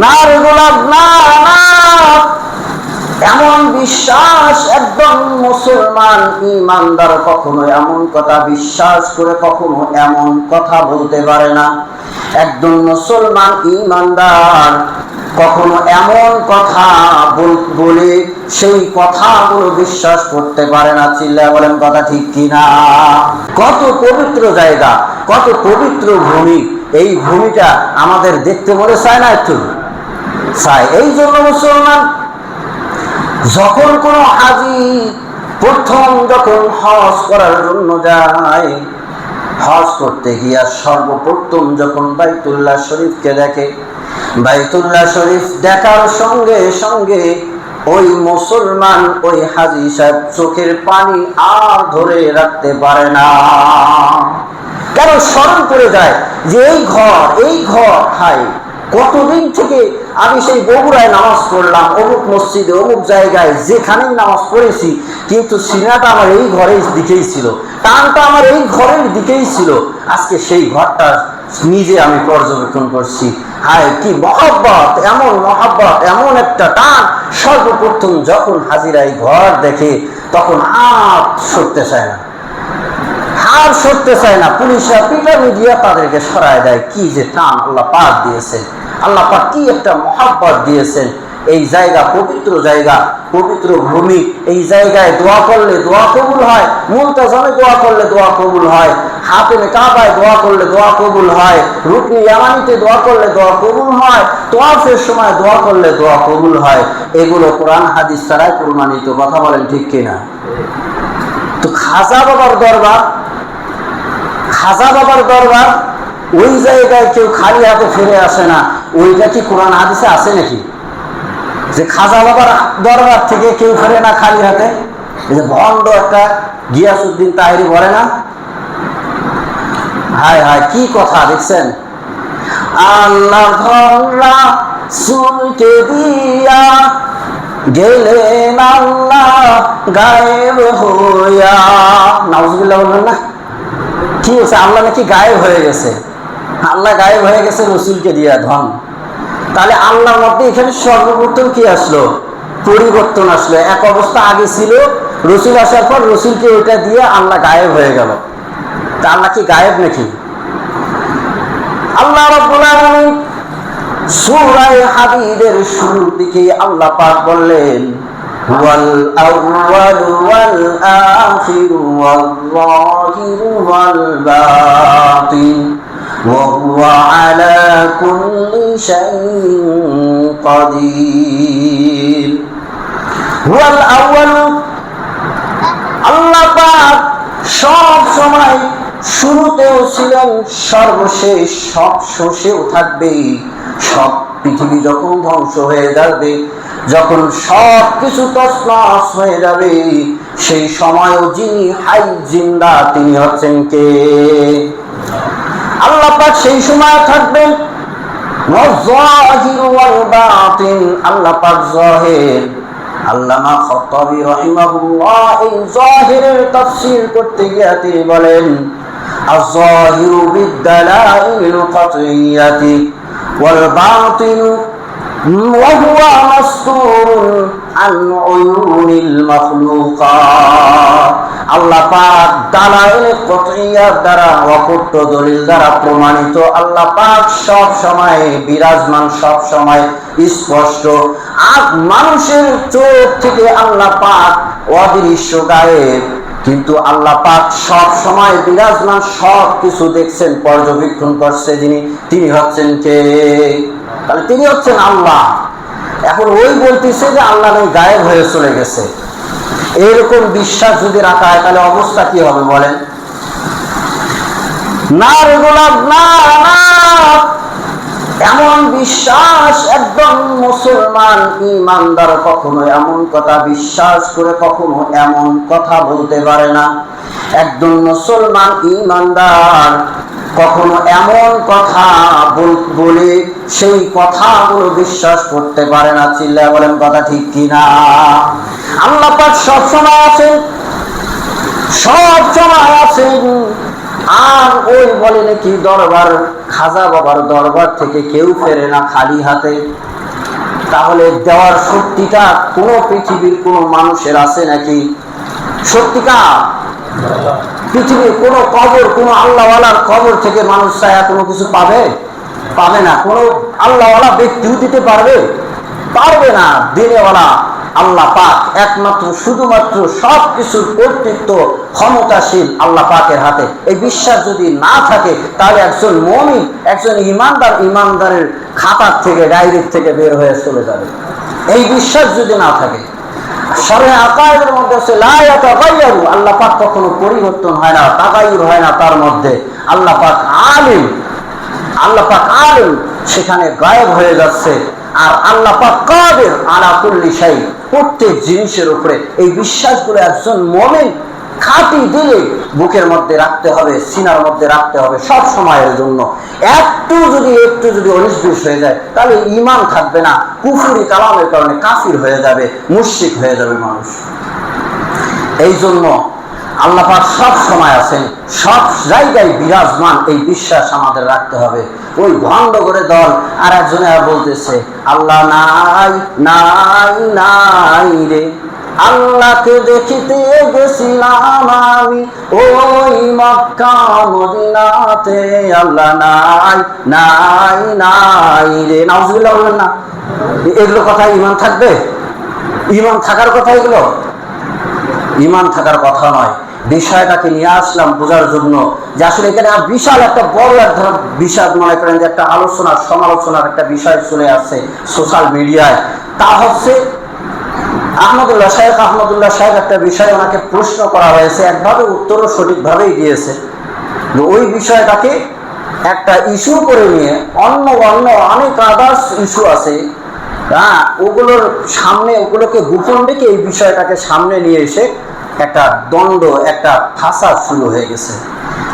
না রে গোলাপ, না না, এমন বিশ্বাস একদম মুসলমান ঈমানদার কখনো এমন কথা বিশ্বাস করে কখনো এমন কথা বলতে পারে না। একজন মুসলমান ঈমানদার কখনো এমন কথা বলে সেই কথাগুলো বিশ্বাস করতে পারে না। চিল্লায় বলেন কথা ঠিক কিনা? কত পবিত্র জায়গা, কত পবিত্র ভূমি। এই ভূমিটা আমাদের দেখতে মনে চায় না? একটু চায়। এই জন্য মুসলমান যখন কোন হাজি প্রথম যখন হজ করার জন্য যায়, হজ করতে গিয়া সর্বপ্রথম যখন বাইতুল্লাহ শরীফকে দেখে, বাইতুল্লাহ শরীফ দেখার সঙ্গে সঙ্গে ওই মুসলমান ওই হাজি সাহেব চোখের পানি আর ধরে রাখতে পারে না। কেন? স্মরণ করে যায় যে এই ঘর হাই কতদিন থেকে আমি সেই বগুড়ায় নামাজ পড়লাম, অমুক মসজিদে অমুক জায়গায় যেখানেই নামাজ পড়েছি, কিন্তু সিনাটা আমার এই ঘরের দিকেই ছিল, টানটা আমার এই ঘরের দিকেই ছিল। আজকে সেই ঘরটা নিজে আমি পর্যবেক্ষণ করছি। হায় কি মহব্বত, এমন মহব্বত, এমন একটা টান। সর্বপ্রথম যখন হাজিরা এই ঘর দেখে তখন আর সরতে চায় না, আর সরতে চায় না। পুলিশরা পিটানি দিয়ে তাদেরকে সরায় দেয়। কি যে টান আল্লাহ পাক দিয়েছেন, আল্লাহ পাক কি একটা মহব্বত দিয়েছেন। এই জায়গা পবিত্র জায়গা, পবিত্র ভূমি। এই জায়গায় দোয়া করলে দোয়া কবুল হয়, মুলতাজামে দোয়া করলে দোয়া কবুল হয়, হাতেমে কাবায় দোয়া করলে দোয়া কবুল হয়, রুকনি ইয়ামানিতে দোয়া করলে দোয়া কবুল হয়, তোয়াফের সময় দোয়া করলে দোয়া কবুল হয়। এগুলো কোরআন হাদিস ছাড়াই প্রমাণিত। কথা বলেন ঠিক কিনা? তো খাজা বাবার দরবার, খাজা বাবার দরবার, ওই জায়গায় কেউ খালি হাতে ফিরে আসে না। ওইটা কি কোরআন হাদিসে আছে নাকি যে খাজা বাবার দরবার থেকে কেউ ফেরে না খালি হাতে? এই যে ভণ্ড একটা গিয়াসউদ্দিন তাহেরি বলে না, হায় হায় কি কথা দেখছেন। আল্লাহ ধরা সুলকে দিয়া গেলেন আল্লাহ গায়েব হইয়া। নাউজুবিল্লাহ বলবেন না? কি হয়েছে? আল্লাহ নাকি গায়েব হয়ে গেছে। আল্লাহ গায়েব হয়ে গেছে রসুলকে দিয়া। ধন তাহলে আল্লাহর মধ্যে এখানে সর্বপ্রথম কি আসলো? পরিবর্তন আসলো। এক অবস্থা আগে ছিল, রসুল আসার পর রসুলকে ওইটা দিয়ে আল্লাহ গায়েব হয়ে গেল। তা আল্লাহ কি গায়েব নাকি? আল্লাহ রাব্বুল আলামিন সূরা হাদীদের শুরুর দিকে আল্লাহ পাক বললেন, ওয়াল আউয়ালু ওয়াল আখিরু ওয়াল যাহিরু ওয়াল বাতিন ওয়া হুয়া আলা কুল্লি শাইইন কাদির। ওয়াল আউয়ালু, আল্লাহ পাক সব সময় শুরুতেও ছিলেন, সর্বশেষ সব শেষেও থাকবে। সব পৃথিবী যখন ধ্বংস হয়ে যাবে, যখন সব কিছু তছনছ হয়ে যাবে, সেই সময়ও যিনি হাই জিন্দা তিনি হচ্ছেন কে? আল্লাহ পাক সেই সময় থাকবেন। ওয়াজ-যাহির ওয়াল বাতিন, আল্লাহ পাক যাহির। আল্লামা খাত্তাবী রাহিমাহুল্লাহ এই যাহিরের তাফসীর করতে গিয়ে তিনি বলেন, আয-যাহিরু বিদ-দালাইল কাতইয়াতি ওয়াল বাতিন ওয়া হুয়া মাসতুরুন আন উয়ুনিল মাখলুকাত। আল্লাহ পাক দালাইল কাতইয়াত দ্বারা, অকট্য দলিল দ্বারা প্রমাণিত। আল্লাহ পাক সব সময় বিরাজমান, সব সময় স্পষ্ট। আর মানুষের চোখ থেকে আল্লাহ পাক অদৃশ্য, গায়েব, কিন্তু আল্লাহ পাক সব সময় বিরাজমান, সব কিছু দেখছেন, পর্যবেক্ষণ করছে যিনি, তিনি হচ্ছেন কে? তাহলে তিনি হচ্ছেন আল্লাহ। এখন ওই বলতেছে যে আল্লাহ নেই, গায়েব হয়ে চলে গেছে। এরকম বিশ্বাস যদি রাখা হয় তাহলে অবস্থা কি হবে বলেন? না রে গোলাপ, না না, এমন বিশ্বাস একদম মুসলমান ঈমানদার কখনো এমন কথা বিশ্বাস করে কখনো এমন কথা বলতে পারে না। একজন মুসলমান ঈমানদার কখনো এমন কথা বলে সেই কথাগুলো বিশ্বাস করতে পারে না। চিল্লায় বলেন কথা ঠিক কিনা? আল্লাহ পাক সব সময় আছেন, সব সময় আছেন, আর ওই বলে নাকি দরবার, খাজা বাবার দরবার থেকে কেউ ফেরে না খালি হাতে। তাহলে দেওয়ার শক্তিটা কোন পৃথিবীর কোন মানুষের আছে নাকি? সত্যিটা পৃথিবীর কোন কবর, কোন আল্লাহওয়ালার কবর থেকে মানুষ চায়া কোনো কিছু পাবে? পাবে না। কোন আল্লাহওয়ালা ব্যক্তিও দিতে পারবে? পারবে না। দিনেওয়ালা আল্লাহ পাক একমাত্র, শুধুমাত্র সবকিছুর কর্তৃত্ব ক্ষমতাশীল আল্লাহ পাকের হাতে। এই বিশ্বাস যদি না থাকে তাহলে একজন মুমিন, একজন ইমানদার, ইমানদারের খাতার থেকে, ডাইরেক্ট থেকে বের হয়ে চলে যাবে। এই বিশ্বাস যদি না থাকে, শরঈ আকায়েদের মধ্যে আছে লা ইয়াতাগায়্যারু, আল্লাহ পাক কখনো পরিবর্তন হয় না, তাগায়ুর হয় না তার মধ্যে। আল্লাহ পাক আলিম, আল্লাহ পাক আলিম, সেখানে গায়েব হয়ে যাচ্ছে। আর আল্লাহ পাক কাদির আলা কুল্লি শাই, প্রত্যেক জিনিসের উপরে। এই বিশ্বাসগুলো একজন মুমিন খাঁটি দিলে বুকের মধ্যে রাখতে হবে, সিনার মধ্যে রাখতে হবে সব সময়ের জন্য। একটু যদি 19-20 হয়ে যায় তাহলে ঈমান থাকবে না, কুফরি কালামের কারণে কাফির হয়ে যাবে, মুশরিক হয়ে যাবে মানুষ। এই জন্য আল্লাহ পাক সব সময় আছেন, সব জায়গায় বিরাজমান, এই বিশ্বাস আমাদের রাখতে হবে। ওই ভণ্ড করে দল আর একজনে বলতেছে আল্লাহ নাই নাই নাই রে, আল্লাহকে দেখিতে গেছিলাম আমি ওই মক্কা মদিনাতে, আল্লাহ নাই নাই নাই রে। নাউজুবিল্লাহ বলবেন না? এগুলো কথা ঈমান থাকবে? ঈমান থাকার কথা এগুলো? ঈমান থাকার কথা নয়। বিষয়টাকে নিয়ে আসলাম বোঝার জন্য যে আসলে এখানে বিশাল একটা বড় একটা বিষয়, মনে করেন যে একটা আলোচনা সমালোচনার একটা বিষয় চলে আসছে সোশ্যাল মিডিয়ায়। তা হচ্ছে আহমদুল্লাহ সাহেব একটা বিষয় ওনাকে প্রশ্ন করা হয়েছে, একভাবে উত্তরও সঠিকভাবেই দিয়েছে। ওই বিষয়টাকে একটা ইস্যু করে নিয়ে অন্য অনেক আদার্স ইস্যু আছে, হ্যাঁ, ওগুলোর সামনে, ওগুলোকে গোপন রেখে এই বিষয়টাকে সামনে নিয়ে এসে একটা দ্বন্দ্ব, একটা ফাসাদ শুরু হয়ে গেছে।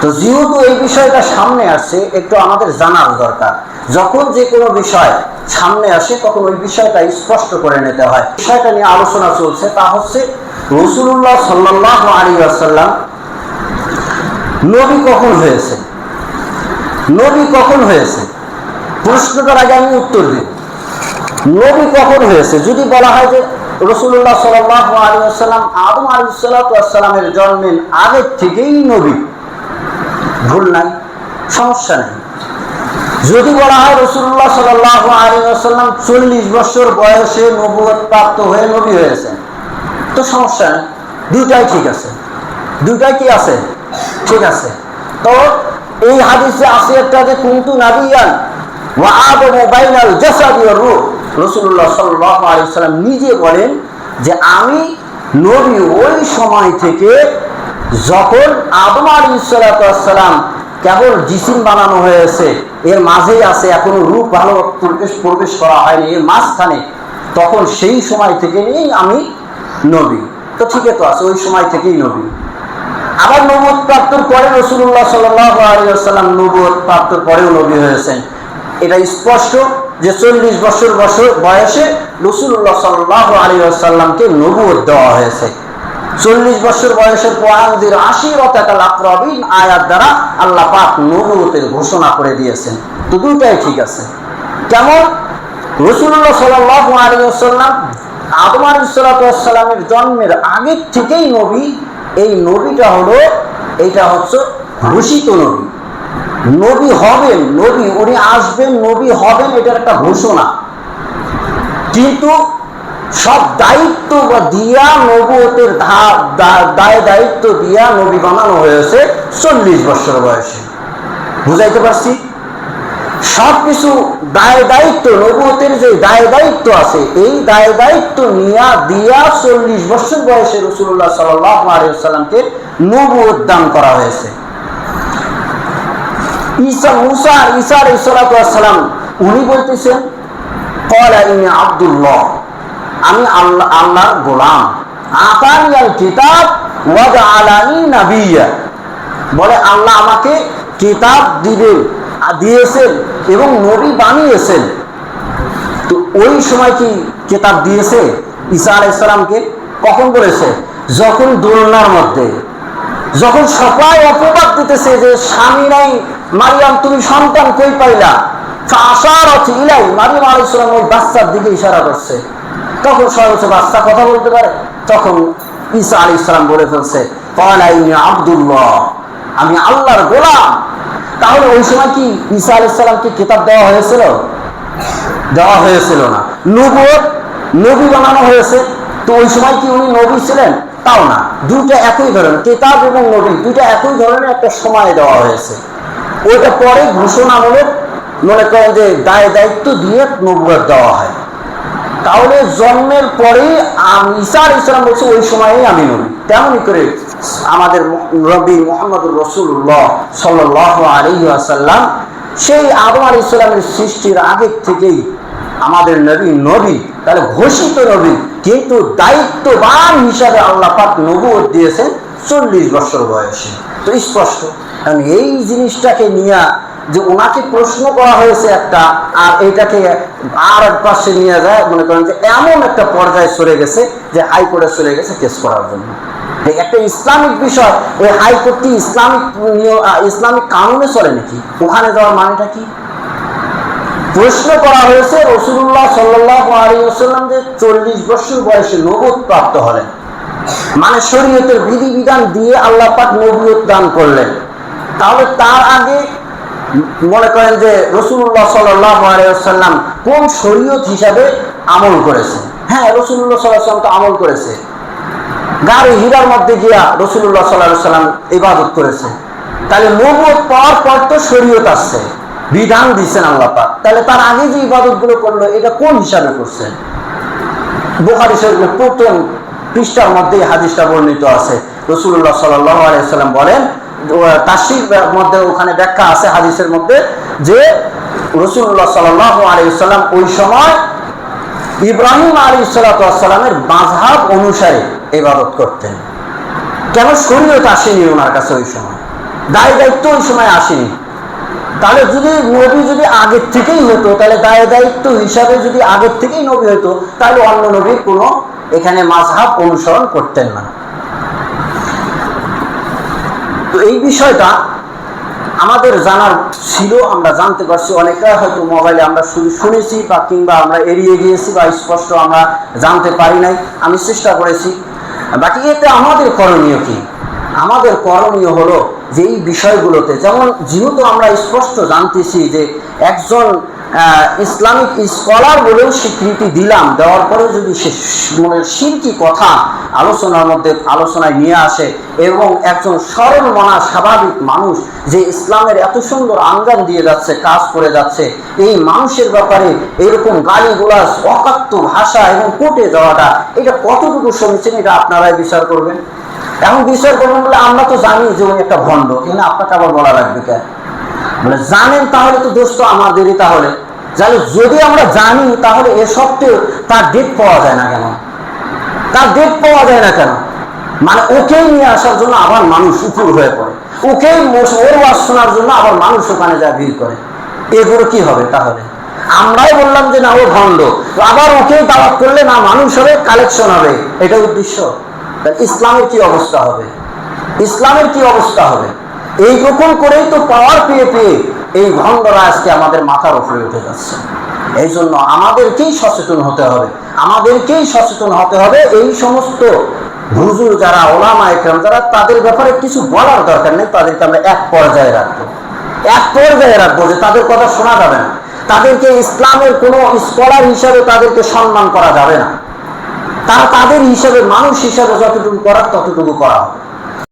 তো যেহেতু এই বিষয়টা সামনে আসছে, একটু আমাদের জানার দরকার। যখন যে কোনো বিষয় সামনে আসে তখন ওই বিষয়টা স্পষ্ট করে নিতে হয়। বিষয়টা নিয়ে আলোচনা চলছে, তা হচ্ছে রাসূলুল্লাহ সাল্লাল্লাহু আলাইহি ওয়াসাল্লাম নবী কখন হয়েছে? নবী কখন হয়েছে? প্রশ্নটার আগে আমি উত্তর দিই। নবী কখন হয়েছে? যদি বলা হয় যে রাসূলুল্লাহ সাল্লাল্লাহু আলাইহি ওয়াসাল্লাম আদম আলাইহিস সালামের জন্মের আগে থেকেই নবী, ভুল নাই, সমস্যা নেই। যদি বলা হয় রাসূলুল্লাহ সাল্লাল্লাহু আলাইহি ওয়াসাল্লাম 40 বছর বয়সে নবুয়ত প্রাপ্ত হয়ে নবী হয়েছেন, তো সমস্যা নেই, দুইটাই ঠিক আছে। দুইটাই কি আছে? ঠিক আছে। তো এই হাদিসে আছে একটা যে কুনতু নাবিয়ান ওয়া আদমু বাইনাল জাসাদি ওয়ার রূহ, রাসূলুল্লাহ সাল্লাল্লাহু আলাইহি ওয়াসাল্লাম নিজে বলেন যে আমি নবী ওই সময় থেকে যখন আদম আলাইহিস সালাম কেবল জিসিম বানানো হয়েছে, এর মাঝেই আছে, এখনো রূপ ভালো প্রবেশ করা হয়নি, এর মাঝখানে, তখন সেই সময় থেকে নিয়েই আমি নবী। তো ঠিকই তো আছে, ওই সময় থেকেই নবী। আবার নবুয়ত প্রাপ্তর পরে রাসূলুল্লাহ সাল্লাল্লাহু আলাইহি ওয়াসাল্লাম নবুয়ত প্রাপ্তর পরেও নবী হয়েছেন। এটা স্পষ্ট যে 40 বছর বয়সে রাসূলুল্লাহ সাল্লাল্লাহু আলাইহি ওয়াসাল্লামকে নবুয়ত দেওয়া হয়েছে। 40 বছর বয়সের ওয়ানজির আশিরাতাকাল আকরাবিন আয়াত দ্বারা আল্লাহ পাক নবুয়তের ঘোষণা করে দিয়েছেন। তো দুইটাই ঠিক আছে। কেমন? রাসূলুল্লাহ সাল্লাল্লাহু আলাইহি ওয়াসাল্লাম আদম আলাইহিস সালামের জন্মের আগে থেকেই নবী। এই নবীটা হলো, এইটা হচ্ছে ঘোষিত নবী। নবী হবেন, নবী উনি আসবেন, নবী হবেন, এটার একটা ঘোষণা। কিন্তু সব দায়িত্ব দিয়া নবুয়তের দায়িত্ব দিয়া নবী বানানো হয়েছে 40 বছর বয়সে। বুঝাইতে পারছি? সবকিছু দায়িত্ব, নবুয়তের যে দায়িত্ব আছে, এই দায়িত্ব দিয়া 40 বছর বয়সে রাসূলুল্লাহ সাল্লাল্লাহু আলাইহি ওয়াসাল্লামকে নবুয়ত দান করা হয়েছে। ঈসা আলাইহিস সালাম উনি বলতেছেন ক্বালা ইন্নী আব্দুল্লাহ, আমি আল্লাহর গোলাম। আতানিয়াল কিতাব ওয়া জাআলানি নাবিয়্যা, বলে আল্লাহ আমাকে কিতাব দিয়েছেন এবং নবী বানিয়েছেন। তো ওই সময় কি কিতাব দিয়েছে ঈসা আলাইহিস সালামকে? কখন বলেছে? যখন দোলনার মধ্যে যখন সবাই অপবাদ দিতেছে যে স্বামী নাই, মারিয়াম তুমি সন্তান কই পাইলা, ফাশারাত ইলাই, মারিয়াম আলাইহিস সালাম ওই বাচ্চার দিকে ইশারা করছে। তখন সবাই বলছে বাচ্চা কথা বলতে পারে। তখন ঈসা আলাইহিস সালাম বলে ফেলছে ক্বালা ইন্নী আব্দুল্লাহ, আমি আল্লাহর গোলাম। তাহলে ওই সময় কি ঈসা আলাইহিস সালামকে কিতাব দেওয়া হয়েছিল? দেওয়া হয়েছিল না। নবুয়ত, নবী বানানো হয়েছে, তো ওই সময় কি উনি নবী ছিলেন? তাও না। দুইটা একই ধরনের, কিতাব এবং নবী দুইটা একই ধরনের একটা সময় দেওয়া হয়েছে। ওইটা পরে ঘোষণামূলক মনে করেন যে দায় দায়িত্ব দিয়ে নবুয়ত দেওয়া হয়। তাহলে জন্মের পরেই ঈসা আলাইহিস সালাম বলছে ওই সময়েই আমি নবী। তেমনই করে আমাদের নবী মুহাম্মদুর রাসূলুল্লাহ সাল্লাল্লাহু আলাইহি ওয়াসাল্লাম সেই আদম আলাইহিস সালামের সৃষ্টির আগে থেকেই আমাদের নবী নবী, তাহলে ঘোষিত নবী, কিন্তু দায়িত্ববান হিসাবে আল্লাহ পাক নবুয়ত দিয়েছেন 40 বছর বয়সে। তো স্পষ্ট কারণ এই জিনিসটাকে নিয়ে যে ওনাকে প্রশ্ন করা হয়েছে একটা, আর এইটাকে আর এক পাশে নিয়ে যায় মনে করেন যে এমন একটা পর্যায়ে চলে গেছে যে হাইকোর্টে চলে গেছে কেস করার জন্য। একটা ইসলামিক বিষয়, ওই হাইকোর্টটি ইসলামিক কানুনে চলে নাকি? ওখানে যাওয়ার মানেটা কি? প্রশ্ন করা হয়েছে রাসূলুল্লাহ সাল্লাল্লাহু আলাইহি ওয়াসাল্লাম যে 40 বছর বয়সে নবুয়ত প্রাপ্ত হলেন, মানে শরীয়তের বিধিবিধান দিয়ে আল্লাহ পাক নবুয়ত দান করলেন। তাহলে তার আগে মনে করেন যে রাসূলুল্লাহ সাল্লাল্লাহু আলাইহি ওয়াসাল্লাম কোন শরীয়ত হিসাবে আমল করেছে? হ্যাঁ, রাসূলুল্লাহ সাল্লাল্লাহু আলাইহি ওয়াসাল্লাম তো আমল করেছে। গাড়ি হীরার মধ্যে গিয়া রাসূলুল্লাহ সাল্লাল্লাহু আলাইহি ওয়াসাল্লাম ইবাদত করেছে। তাহলে নবুয়ত পাওয়ার পর তো শরীয়ত আসছে, বিধান দিচ্ছেন আল্লাহ পাক। তাহলে তার আগে যে ইবাদত গুলো করলো এটা কোন হিসাবে করছেন? বুখারী শরীফের প্রথম পৃষ্ঠার মধ্যে হাদিসটা বর্ণিত আছে। রাসূলুল্লাহ সাল্লাল্লাহু আলাইহি ওয়াসাল্লাম বলেন, তাফসীরের মধ্যে ওখানে ব্যাখ্যা আছে হাদিসের মধ্যে, যে রাসূলুল্লাহ সাল্লাল্লাহু আলাইহি ওয়াসাল্লাম ওই সময় ইব্রাহিম আলাইহিস সালাতু ওয়াস সালামের মাযহাব অনুসারে ইবাদত করতেন। কেন? শরীয়ত আসেনি ওনার কাছে ওই সময়, দায় দায়িত্ব ওই সময় আসেনি। তাহলে যদি নবী যদি আগের থেকেই হতো, তাহলে দায় দায়িত্ব হিসাবে যদি আগের থেকেই নবী হতো, তাহলে অন্য নবীর কোনো এখানে মাযহাব অনুসরণ করতেন না। তো এই বিষয়টা আমাদের জানার ছিল, আমরা জানতে পারছি। অনেকটা হয়তো মোবাইলে আমরা শুধু শুনেছি বা কিংবা আমরা এড়িয়ে গিয়েছি বা স্পষ্ট আমরা জানতে পারি নাই। আমি চেষ্টা করেছি। বাকি এতে আমাদের করণীয় কি? আমাদের করণীয় হলো যে এই বিষয়গুলোতে, যেমন যেহেতু আমরা স্পষ্ট জানতেছি যে একজন ইসলামিক স্কলার বলেও স্বীকৃতি দিলাম, দেওয়ার পরেও যদি সে শিরকি কথা আলোচনায় নিয়ে আসে, এবং একজন সরল মনা স্বাভাবিক মানুষ যে ইসলামের এত সুন্দর আঙ্গাম দিয়ে যাচ্ছে, কাজ করে যাচ্ছে, এই মানুষের ব্যাপারে এরকম গালিগুলাজ, অকাত্য ভাষা এবং কোর্টে যাওয়াটা, এটা কতটুকু সমীচীন এটা আপনারাই বিচার করবেন। এখন বিচার করবেন বলে আমরা তো জানি যে উনি একটা ভণ্ড, কিন্তু আপনাকে আবার বলা লাগবে কেন? মানে জানেন, তাহলে তো দোষ তো আমাদেরই। তাহলে যদি আমরা জানি, তাহলে এ সত্ত্বেও তার ডেট পাওয়া যায় না কেন? তার ডেট পাওয়া যায় না কেন? মানে ওকেই নিয়ে আসার জন্য আবার মানুষ উপুর হয়ে পড়ে, ওকেই ওর ওয়াজ শোনার জন্য আবার মানুষ ওখানে যা ভিড় করে। এগুলো কি হবে? তাহলে আমরাই বললাম যে না ও ভণ্ড, আবার ওকেই দাওয়াত করলে না মানুষ হবে, কালেকশন হবে, এটা উদ্দেশ্য। ইসলামের কি অবস্থা হবে? ইসলামের কি অবস্থা হবে? এইরকম করেই তো পাওয়ার পেয়ে পেয়ে এই ভণ্ডরা আজকে আমাদের মাথার উপরে উঠে যাচ্ছে। এই জন্য আমাদেরকেই সচেতন হতে হবে, আমাদেরকেই সচেতন হতে হবে। এই সমস্ত হুজুর যারা, ওলামা ইকরাম যারা, তাদের ব্যাপারে কিছু বলার দরকার নেই। তাদেরকে আমরা এক পর্যায়ে রাখবো, যে তাদের কথা শোনা যাবে না। তাদেরকে ইসলামের কোনো স্কলার হিসাবে তাদেরকে সম্মান করা যাবে না। তারা তাদের হিসাবে, মানুষ হিসাবে যতটুকু করার ততটুকু করা হবে।